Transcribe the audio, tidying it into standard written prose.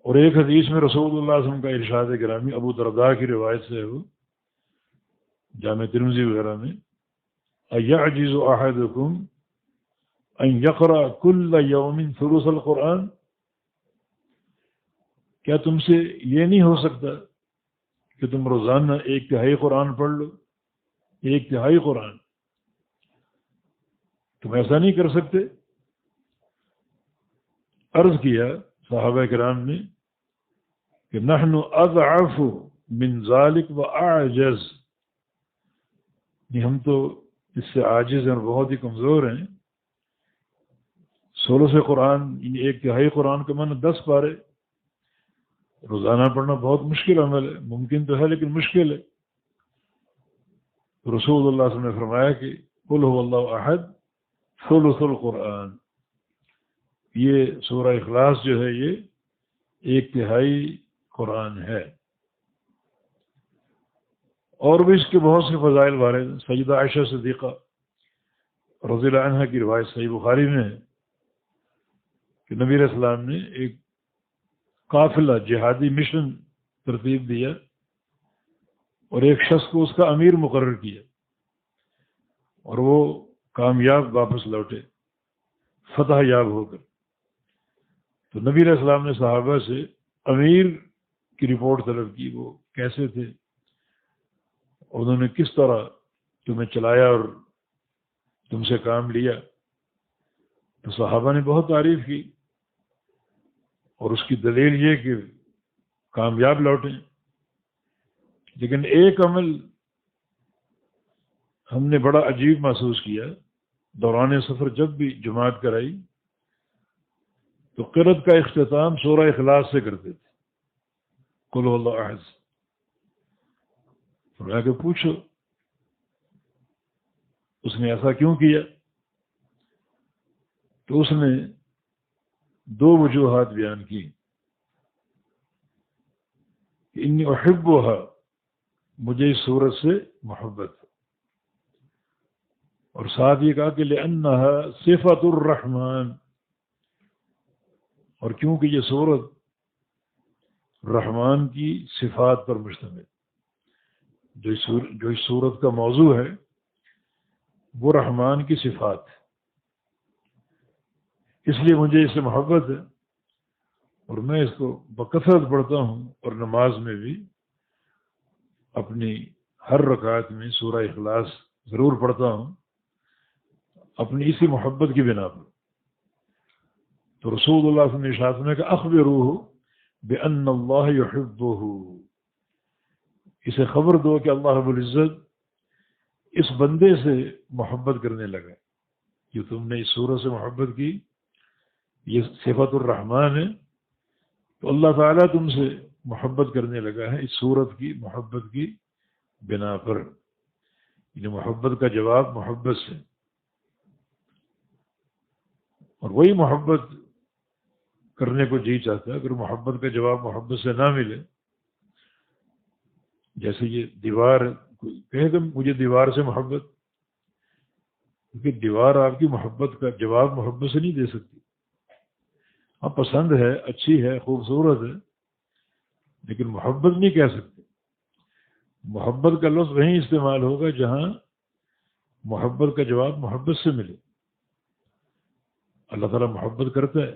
اور ایک حدیث میں رسول اللہ صلی اللہ علیہ وسلم کا ارشاد گرامی ابو درداء کی روایت سے ہے، وہ جامع ترمذی وغیرہ میں، اَيَعْجِزُ أَحَدُكُمْ أَن يَقْرَأَ كُلَّ يَوْمٍ ثُلُثَ الْقُرْآنِ، کیا تم سے یہ نہیں ہو سکتا کہ تم روزانہ 1/3 قرآن پڑھ لو؟ 1/3 قرآن تم ایسا نہیں کر سکتے؟ عرض کیا صحابہ کرام نے کہ نحن اضعف من ذلك واعجز، ہم تو اس سے عاجز ہیں اور بہت ہی کمزور ہیں۔ 16 قرآن یعنی 1/3 قرآن کا معنی 10 پارے روزانہ پڑھنا بہت مشکل عمل ہے، ممکن تو ہے لیکن مشکل ہے۔ رسول اللہ صلی اللہ علیہ وسلم نے فرمایا کہ قل هو اللہ احد ثلث القرآن، یہ سورہ اخلاص جو ہے یہ 1/3 قرآن ہے۔ اور بھی اس کے بہت سے فضائل وارد ہیں۔ سیدہ عائشہ صدیقہ رضی اللہ عنہا کی روایت صحیح بخاری میں ہے کہ نبی علیہ السلام نے ایک قافلہ جہادی مشن ترتیب دیا اور ایک شخص کو اس کا امیر مقرر کیا، اور وہ کامیاب واپس لوٹے فتح یاب ہو کر۔ تو نبی علیہ السلام نے صحابہ سے امیر کی رپورٹ طلب کی، وہ کیسے تھے، انہوں نے کس طرح تمہیں چلایا اور تم سے کام لیا۔ تو صحابہ نے بہت تعریف کی، اور اس کی دلیل یہ کہ کامیاب لوٹیں۔ لیکن ایک عمل ہم نے بڑا عجیب محسوس کیا، دوران سفر جب بھی جماعت کرائی تو قرأت کا اختتام سورہ اخلاص سے کرتے تھے، قل هو اللہ احد۔ فرمایا کہ پوچھو اس نے ایسا کیوں کیا؟ تو اس نے 2 وجوہات بیان کی کہ انی احبها، مجھے اس صورت سے محبت ہے، اور ساتھ یہ کہا کہ لأنها صفۃ الرحمن، اور کیونکہ یہ صورت رحمان کی صفات پر مشتمل، جو اس صورت کا موضوع ہے وہ رحمان کی صفات ہے، اس لیے مجھے اس سے محبت ہے، اور میں اس کو بکثرت پڑھتا ہوں، اور نماز میں بھی اپنی ہر رکعت میں سورہ اخلاص ضرور پڑھتا ہوں، اپنی اسی محبت کی بنا پر۔ تو رسول اللہ صلی اللہ علیہ وسلم نے ارشاد فرمایا کہ اخبروہ بأن اللہ یحبہ، اسے خبر دو کہ اللہ رب العزت اس بندے سے محبت کرنے لگا، کہ تم نے اس سورہ سے محبت کی، یہ صفت الرحمن ہے، تو اللہ تعالیٰ تم سے محبت کرنے لگا ہے اس سورت کی محبت کی بنا پر، یعنی محبت کا جواب محبت سے۔ اور وہی محبت کرنے کو جی چاہتا ہے، اگر محبت کا جواب محبت سے نہ ملے، جیسے یہ دیوار، کوئی کہے کہ مجھے دیوار سے محبت، کیونکہ دیوار آپ کی محبت کا جواب محبت سے نہیں دے سکتی۔ ہاں پسند ہے، اچھی ہے، خوبصورت ہے، لیکن محبت نہیں کہہ سکتے۔ محبت کا لفظ وہیں استعمال ہوگا جہاں محبت کا جواب محبت سے ملے۔ اللہ تعالیٰ محبت کرتا ہے،